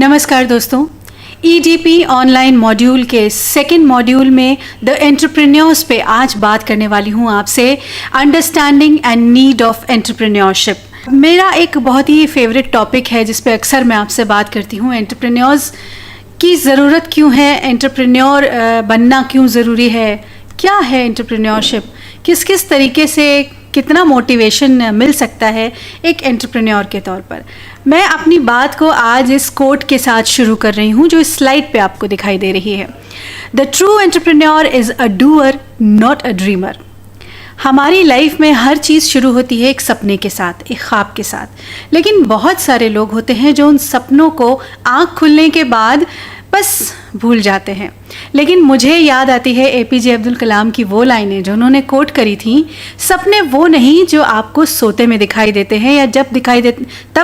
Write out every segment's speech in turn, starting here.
नमस्कार दोस्तों, EDP online module के सेकंड मॉड्यूल में द एंटरप्रेन्योर्स पे आज बात करने वाली हूँ आपसे understanding and need of entrepreneurship. मेरा एक बहुत ही फेवरेट टॉपिक है जिस पे अक्सर मैं आपसे बात करती हूँ। एंटरप्रेन्योर्स की ज़रूरत क्यों है, एंटरप्रेन्योर बनना क्यों ज़रूरी है, क्या है एंटरप्रेन्योरशिप, किस किस तरीके से कितना मोटिवेशन मिल सकता है एक एंटरप्रेन्योर के तौर पर। मैं अपनी बात को आज इस कोट के साथ शुरू कर रही हूँ जो इस स्लाइड पे आपको दिखाई दे रही है। The true entrepreneur is a doer not a dreamer. हमारी लाइफ में हर चीज़ शुरू होती है एक सपने के साथ, एक ख्वाब के साथ, लेकिन बहुत सारे लोग होते हैं जो उन सपनों को आँख खुलने के बाद बस भूल जाते हैं। लेकिन मुझे याद आती है एपीजे अब्दुल कलाम की वो लाइनें जो उन्होंने कोट करी थी, सपने वो नहीं जो आपको सोते में दिखाई देते हैं या तब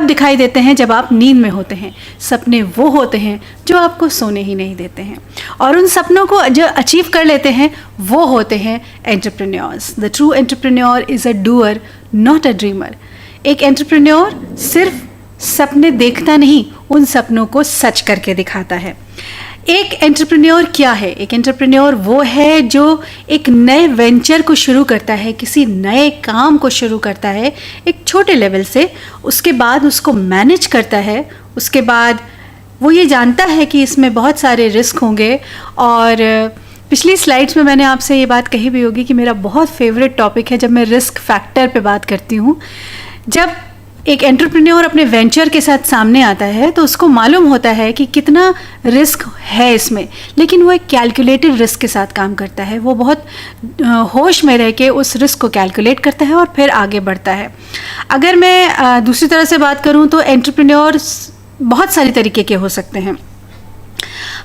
दिखाई देते हैं जब आप नींद में होते हैं। सपने वो होते हैं जो आपको सोने ही नहीं देते हैं, और उन सपनों को जो अचीव कर लेते हैं वो होते हैं entrepreneurs. The true entrepreneur is a doer not a dreamer. एक एंटरप्रेन्योर सिर्फ सपने देखता नहीं, उन सपनों को सच करके दिखाता है। एक एंटरप्रेन्योर क्या है? एक एंटरप्रेन्योर वो है जो एक नए वेंचर को शुरू करता है, किसी नए काम को शुरू करता है एक छोटे लेवल से, उसके बाद उसको मैनेज करता है, उसके बाद वो ये जानता है कि इसमें बहुत सारे रिस्क होंगे। और पिछली स्लाइड्स में मैंने आपसे ये बात कही भी होगी कि मेरा बहुत फेवरेट टॉपिक है जब मैं रिस्क फैक्टर पे बात करती हूँ। जब एक एंटरप्रेन्योर अपने वेंचर के साथ सामने आता है तो उसको मालूम होता है कि कितना रिस्क है इसमें, लेकिन वो एक कैलकुलेटेड रिस्क के साथ काम करता है। वो बहुत होश में रह के उस रिस्क को कैलकुलेट करता है और फिर आगे बढ़ता है। अगर मैं दूसरी तरह से बात करूँ तो एंटरप्रेन्योर बहुत सारी तरीके के हो सकते हैं।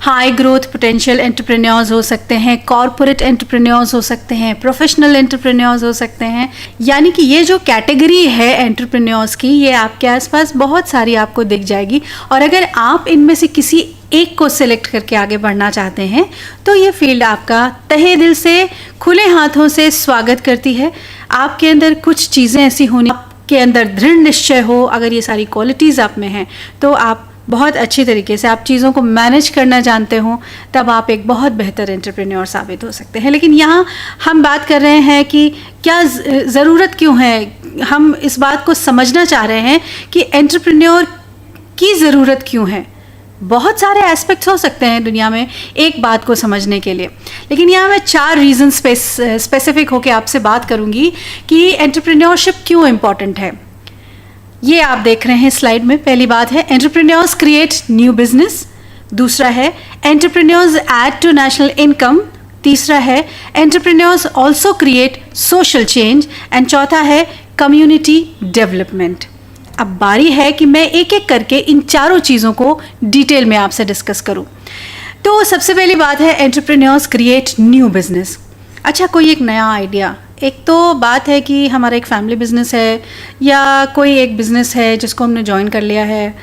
हाई ग्रोथ पोटेंशियल एंटरप्रेन्योर्स हो सकते हैं, कॉरपोरेट एंटरप्रेन्योर्स हो सकते हैं, प्रोफेशनल एंटरप्रेन्योर्स हो सकते हैं। यानी कि ये जो कैटेगरी है एंटरप्रेन्योर्स की, ये आपके आसपास बहुत सारी आपको दिख जाएगी। और अगर आप इनमें से किसी एक को सिलेक्ट करके आगे बढ़ना चाहते हैं तो ये फील्ड आपका तहे दिल से खुले हाथों से स्वागत करती है। आपके अंदर कुछ चीज़ें ऐसी होनी, आपके अंदर दृढ़ निश्चय हो, अगर ये सारी क्वालिटीज़ आप में हैं तो आप बहुत अच्छी तरीके से आप चीज़ों को मैनेज करना जानते हो, तब आप एक बहुत बेहतर एंटरप्रेन्योर साबित हो सकते हैं। लेकिन यहाँ हम बात कर रहे हैं कि क्या ज़रूरत क्यों है। हम इस बात को समझना चाह रहे हैं कि एंटरप्रेन्योर की ज़रूरत क्यों है। बहुत सारे एस्पेक्ट्स हो सकते हैं दुनिया में एक बात को समझने के लिए, लेकिन यहाँ मैं 4 रीज़न स्पेसिफिक होकर आपसे बात करूँगी कि एंटरप्रेन्योरशिप क्यों इम्पॉर्टेंट है। ये आप देख रहे हैं स्लाइड में। पहली बात है एंटरप्रेन्योर्स क्रिएट न्यू बिजनेस, दूसरा है entrepreneurs add to national income, तीसरा है entrepreneurs also create social change, and चौथा है कम्युनिटी डेवलपमेंट। अब बारी है कि मैं एक एक करके इन चारों चीज़ों को डिटेल में आपसे डिस्कस करूं। तो सबसे पहली बात है एंटरप्रेन्योर्स क्रिएट न्यू बिजनेस। अच्छा, कोई एक नया आइडिया, एक तो बात है कि हमारा एक फैमिली बिजनेस है या कोई एक बिज़नेस है जिसको हमने ज्वाइन कर लिया है,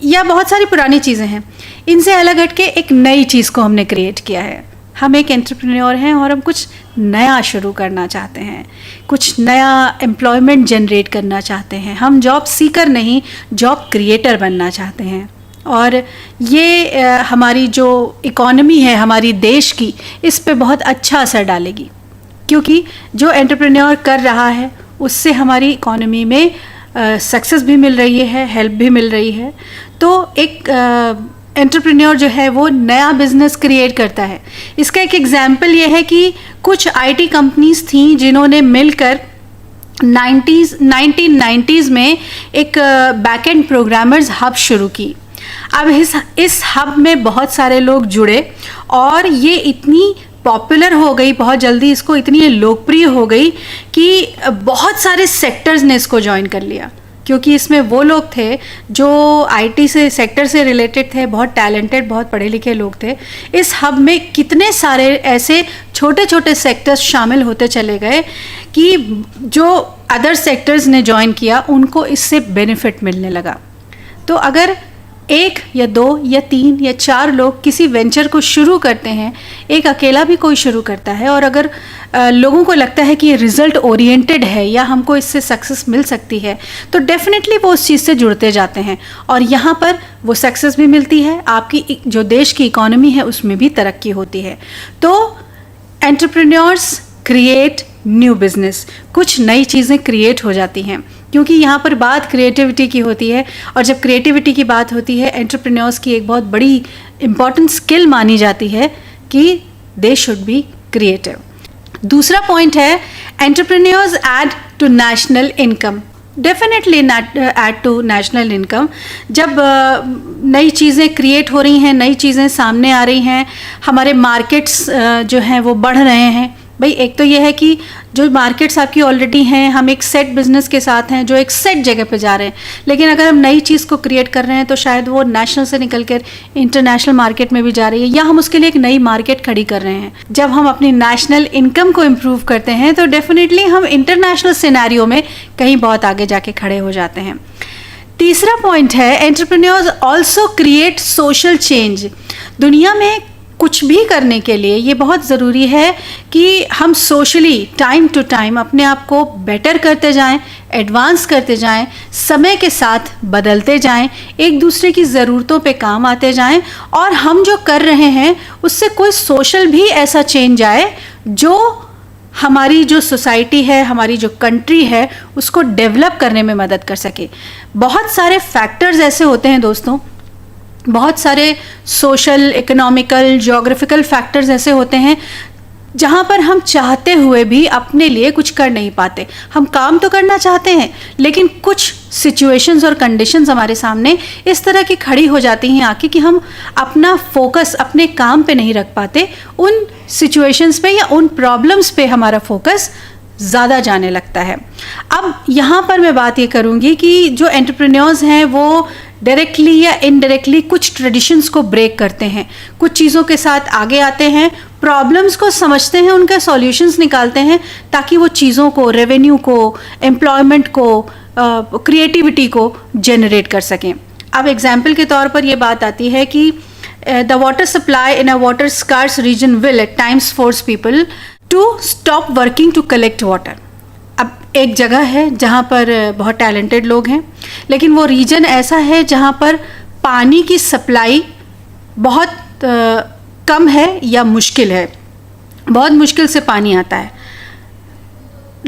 या बहुत सारी पुरानी चीज़ें हैं, इनसे अलग हट के एक नई चीज़ को हमने क्रिएट किया है। हम एक एंटरप्रेन्योर हैं और हम कुछ नया शुरू करना चाहते हैं, कुछ नया एम्प्लॉयमेंट जनरेट करना चाहते हैं। हम जॉब सीकर नहीं, जॉब क्रिएटर बनना चाहते हैं। और ये हमारी जो इकॉनमी है हमारी देश की, इस पे बहुत अच्छा असर डालेगी, क्योंकि जो एंटरप्रेन्योर कर रहा है उससे हमारी इकॉनमी में सक्सेस भी मिल रही है, हेल्प भी मिल रही है। तो एक एंटरप्रेन्योर जो है वो नया बिजनेस क्रिएट करता है। इसका एक एग्जांपल ये है कि कुछ आईटी कंपनीज थी जिन्होंने मिलकर 1990s में एक बैकएंड प्रोग्रामर्स हब शुरू की। अब इस हब में बहुत सारे लोग जुड़े और ये इतनी पॉपुलर हो गई, बहुत जल्दी इसको इतनी लोकप्रिय हो गई कि बहुत सारे सेक्टर्स ने इसको ज्वाइन कर लिया, क्योंकि इसमें वो लोग थे जो आईटी से सेक्टर से रिलेटेड थे, बहुत टैलेंटेड, बहुत पढ़े लिखे लोग थे। इस हब में कितने सारे ऐसे छोटे छोटे सेक्टर्स शामिल होते चले गए कि जो अदर सेक्टर्स ने ज्वाइन किया उनको इससे बेनिफिट मिलने लगा। तो अगर एक या दो या तीन या चार लोग किसी वेंचर को शुरू करते हैं, एक अकेला भी कोई शुरू करता है, और अगर लोगों को लगता है कि ये रिज़ल्ट ओरिएंटेड है या हमको इससे सक्सेस मिल सकती है, तो डेफिनेटली वो उस चीज़ से जुड़ते जाते हैं और यहाँ पर वो सक्सेस भी मिलती है, आपकी जो देश की इकोनॉमी है उसमें भी तरक्की होती है। तो एंटरप्रेन्योर्स क्रिएट न्यू बिजनेस, कुछ नई चीज़ें क्रिएट हो जाती हैं, क्योंकि यहाँ पर बात क्रिएटिविटी की होती है, और जब क्रिएटिविटी की बात होती है, एंटरप्रेन्योर्स की एक बहुत बड़ी इम्पॉर्टेंट स्किल मानी जाती है कि दे शुड बी क्रिएटिव। दूसरा पॉइंट है entrepreneurs add to national income, definitely add to national income. जब नई चीज़ें क्रिएट हो रही हैं, नई चीज़ें सामने आ रही हैं, हमारे मार्केट्स जो हैं वो बढ़ रहे हैं। भाई एक तो ये है कि जो मार्केट्स आपकी ऑलरेडी हैं, हम एक सेट बिजनेस के साथ हैं जो एक सेट जगह पे जा रहे हैं, लेकिन अगर हम नई चीज़ को क्रिएट कर रहे हैं तो शायद वो नेशनल से निकल कर इंटरनेशनल मार्केट में भी जा रही है, या हम उसके लिए एक नई मार्केट खड़ी कर रहे हैं। जब हम अपनी नेशनल इनकम को इम्प्रूव करते हैं तो डेफिनेटली हम इंटरनेशनल सिनेरियो में कहीं बहुत आगे जाके खड़े हो जाते हैं। तीसरा पॉइंट है entrepreneurs also create social change. दुनिया में कुछ भी करने के लिए ये बहुत ज़रूरी है कि हम सोशली टाइम टू टाइम अपने आप को बेटर करते जाएं, एडवांस करते जाएं, समय के साथ बदलते जाएं, एक दूसरे की ज़रूरतों पे काम आते जाएं, और हम जो कर रहे हैं उससे कोई सोशल भी ऐसा चेंज आए जो हमारी जो सोसाइटी है, हमारी जो कंट्री है, उसको डेवलप करने में मदद कर सके। बहुत सारे फैक्टर्स ऐसे होते हैं दोस्तों, बहुत सारे सोशल, इकोनॉमिकल, ज्योग्राफिकल फैक्टर्स ऐसे होते हैं जहाँ पर हम चाहते हुए भी अपने लिए कुछ कर नहीं पाते। हम काम तो करना चाहते हैं, लेकिन कुछ सिचुएशंस और कंडीशंस हमारे सामने इस तरह की खड़ी हो जाती हैं आके कि हम अपना फोकस अपने काम पे नहीं रख पाते, उन सिचुएशंस पे या उन प्रॉब्लम्स पे हमारा फोकस ज़्यादा जाने लगता है। अब यहाँ पर मैं बात ये करूँगी कि जो एंटरप्रेन्योर्स हैं वो डायरेक्टली या इनडायरेक्टली कुछ ट्रेडिशंस को ब्रेक करते हैं, कुछ चीज़ों के साथ आगे आते हैं, प्रॉब्लम्स को समझते हैं, उनके सॉल्यूशंस निकालते हैं, ताकि वो चीज़ों को, रेवेन्यू को, एम्प्लॉयमेंट को, क्रिएटिविटी को जनरेट कर सकें। अब एग्जाम्पल के तौर पर ये बात आती है कि the water supply in a water scarce region will at times force people to stop working to collect water. अब एक जगह है जहाँ पर बहुत टैलेंटेड लोग हैं, लेकिन वो रीजन ऐसा है जहाँ पर पानी की सप्लाई बहुत कम है या मुश्किल है, बहुत मुश्किल से पानी आता है।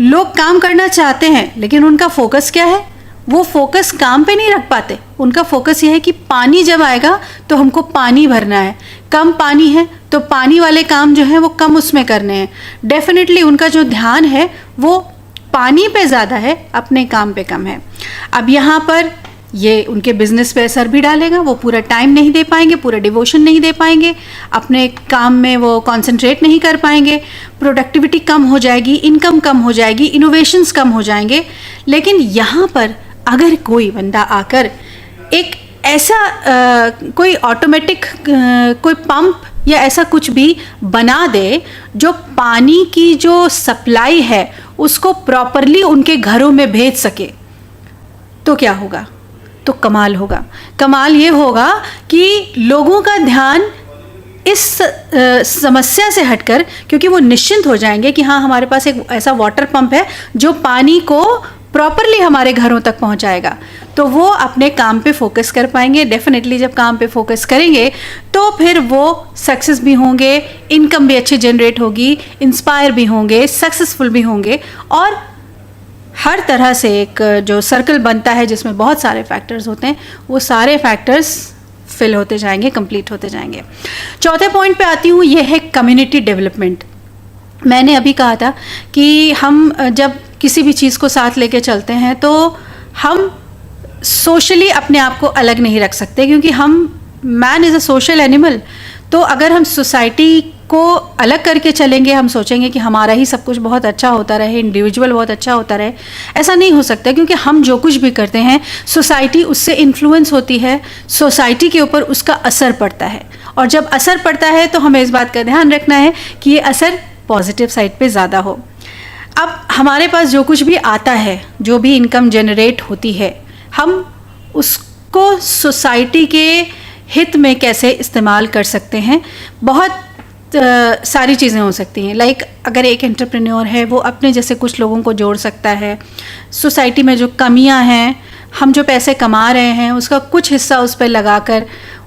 लोग काम करना चाहते हैं, लेकिन उनका फोकस क्या है? वो फोकस काम पे नहीं रख पाते। उनका फोकस ये है कि पानी जब आएगा तो हमको पानी भरना है, कम पानी है तो पानी वाले काम जो है वो कम उसमें करने हैं। डेफिनेटली उनका जो ध्यान है वो पानी पे ज़्यादा है, अपने काम पे कम है। अब यहाँ पर ये उनके बिजनेस पे असर भी डालेगा, वो पूरा टाइम नहीं दे पाएंगे, पूरा डिवोशन नहीं दे पाएंगे, अपने काम में वो कंसंट्रेट नहीं कर पाएंगे, प्रोडक्टिविटी कम हो जाएगी, इनकम कम हो जाएगी, इनोवेशंस कम हो जाएंगे। लेकिन यहाँ पर अगर कोई बंदा आकर एक ऐसा कोई ऑटोमेटिक कोई पंप या ऐसा कुछ भी बना दे जो पानी की जो सप्लाई है उसको प्रॉपरली उनके घरों में भेज सके, तो क्या होगा? तो कमाल होगा। कमाल ये होगा कि लोगों का ध्यान इस समस्या से हटकर, क्योंकि वो निश्चिंत हो जाएंगे कि हाँ हमारे पास एक ऐसा वाटर पंप है जो पानी को प्रॉपरली हमारे घरों तक पहुंचाएगा, तो वो अपने काम पे फोकस कर पाएंगे। डेफिनेटली जब काम पे फोकस करेंगे तो फिर वो सक्सेस भी होंगे, इनकम भी अच्छी जनरेट होगी, इंस्पायर भी होंगे, सक्सेसफुल भी होंगे, और हर तरह से एक जो सर्कल बनता है जिसमें बहुत सारे फैक्टर्स होते हैं, वो सारे फैक्टर्स फिल होते जाएंगे, कंप्लीट होते जाएंगे। चौथे पॉइंट पे आती हूँ, ये है कम्युनिटी डेवलपमेंट। मैंने अभी कहा था कि हम जब किसी भी चीज़ को साथ लेके चलते हैं तो हम सोशली अपने आप को अलग नहीं रख सकते, क्योंकि man is a social animal. तो अगर हम सोसाइटी को अलग करके चलेंगे, हम सोचेंगे कि हमारा ही सब कुछ बहुत अच्छा होता रहे, इंडिविजुअल बहुत अच्छा होता रहे, ऐसा नहीं हो सकता, क्योंकि हम जो कुछ भी करते हैं सोसाइटी उससे इन्फ्लुएंस होती है, सोसाइटी के ऊपर उसका असर पड़ता है, और जब असर पड़ता है तो हमें इस बात का ध्यान रखना है कि ये असर पॉजिटिव साइड पे ज़्यादा हो। अब हमारे पास जो कुछ भी आता है, जो भी इनकम जनरेट होती है, हम को सोसाइटी के हित में कैसे इस्तेमाल कर सकते हैं। बहुत सारी चीज़ें हो सकती हैं। लाइक अगर एक एंटरप्रेन्योर है वो अपने जैसे कुछ लोगों को जोड़ सकता है, सोसाइटी में जो कमियां हैं, हम जो पैसे कमा रहे हैं उसका कुछ हिस्सा उस पर लगाकर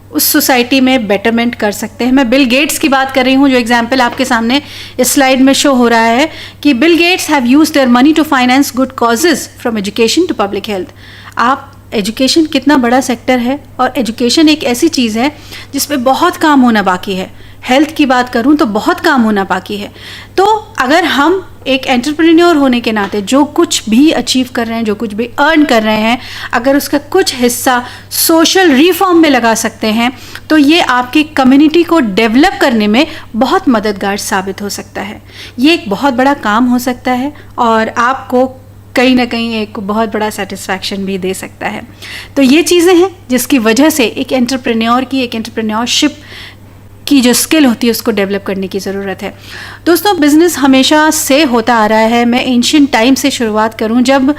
उस सोसाइटी में बेटरमेंट कर सकते हैं। मैं बिल गेट्स की बात कर रही हूँ, जो एग्जाम्पल आपके सामने इस स्लाइड में शो हो रहा है कि Bill Gates have used their money to finance good causes from education to public health. आप एजुकेशन कितना बड़ा सेक्टर है, और एजुकेशन एक ऐसी चीज़ है जिस पे बहुत काम होना बाकी है। हेल्थ की बात करूं तो बहुत काम होना बाकी है। तो अगर हम एक एंटरप्रेन्योर होने के नाते जो कुछ भी अचीव कर रहे हैं, जो कुछ भी अर्न कर रहे हैं, अगर उसका कुछ हिस्सा सोशल रिफॉर्म में लगा सकते हैं तो ये आपकी कम्युनिटी को डेवलप करने में बहुत मददगार साबित हो सकता है। ये एक बहुत बड़ा काम हो सकता है और आपको कहीं ना कहीं एक बहुत बड़ा सेटिस्फैक्शन भी दे सकता है। तो ये चीज़ें हैं जिसकी वजह से एक एंटरप्रेन्योर की, एक एंटरप्रेन्योरशिप की जो स्किल होती है उसको डेवलप करने की ज़रूरत है। दोस्तों, बिज़नेस हमेशा से होता आ रहा है। मैं एंशिएंट टाइम से शुरुआत करूं, जब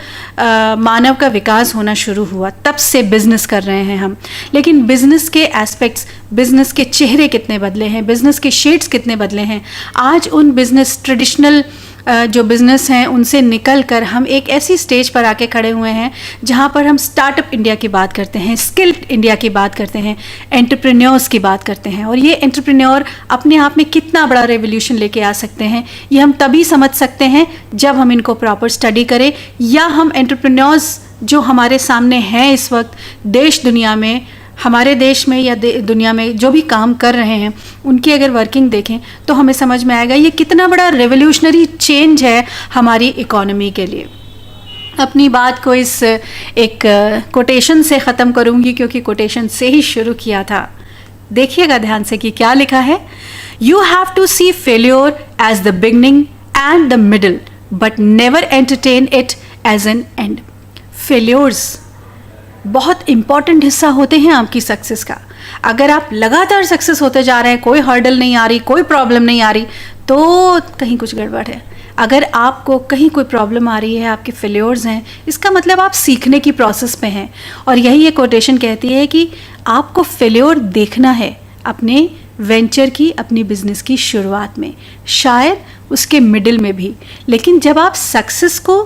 मानव का विकास होना शुरू हुआ तब से बिज़नेस कर रहे हैं हम। लेकिन बिज़नेस के एस्पेक्ट्स, बिज़नेस के चेहरे कितने बदले हैं, बिज़नेस के शेड्स कितने बदले हैं। आज उन बिज़नेस ट्रेडिशनल जो बिज़नेस हैं उनसे निकल कर हम एक ऐसी स्टेज पर आके खड़े हुए हैं जहाँ पर हम स्टार्टअप इंडिया की बात करते हैं, स्किल्ड इंडिया की बात करते हैं, एंटरप्रेन्योर्स की बात करते हैं। और ये एंटरप्रेन्योर अपने आप में कितना बड़ा रेवोल्यूशन लेके आ सकते हैं, ये हम तभी समझ सकते हैं जब हम इनको प्रॉपर स्टडी करें, या हम एंटरप्रेन्योर्स जो हमारे सामने हैं इस वक्त देश दुनिया में, हमारे देश में या दुनिया में जो भी काम कर रहे हैं, उनकी अगर वर्किंग देखें तो हमें समझ में आएगा ये कितना बड़ा रेवोल्यूशनरी चेंज है हमारी इकोनॉमी के लिए। अपनी बात को इस एक कोटेशन से ख़त्म करूंगी, क्योंकि कोटेशन से ही शुरू किया था। देखिएगा ध्यान से कि क्या लिखा है। You have to see failure as the beginning and the middle, but never entertain it as an end. Failures बहुत इंपॉर्टेंट हिस्सा होते हैं आपकी सक्सेस का। अगर आप लगातार सक्सेस होते जा रहे हैं, कोई हर्डल नहीं आ रही, कोई प्रॉब्लम नहीं आ रही, तो कहीं कुछ गड़बड़ है। अगर आपको कहीं कोई प्रॉब्लम आ रही है, आपके फेल्योर्स हैं, इसका मतलब आप सीखने की प्रोसेस पे हैं। और यही ये कोटेशन कहती है कि आपको फेल्योर देखना है अपने वेंचर की, अपनी बिजनेस की शुरुआत में, शायद उसके मिडिल में भी। लेकिन जब आप सक्सेस को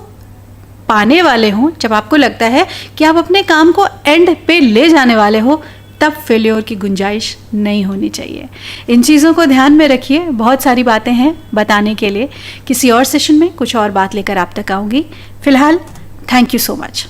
पाने वाले हों, जब आपको लगता है कि आप अपने काम को एंड पे ले जाने वाले हो, तब फेल्योर की गुंजाइश नहीं होनी चाहिए। इन चीज़ों को ध्यान में रखिए। बहुत सारी बातें हैं बताने के लिए। किसी और सेशन में कुछ और बात लेकर आप तक आऊँगी। फिलहाल थैंक यू सो मच।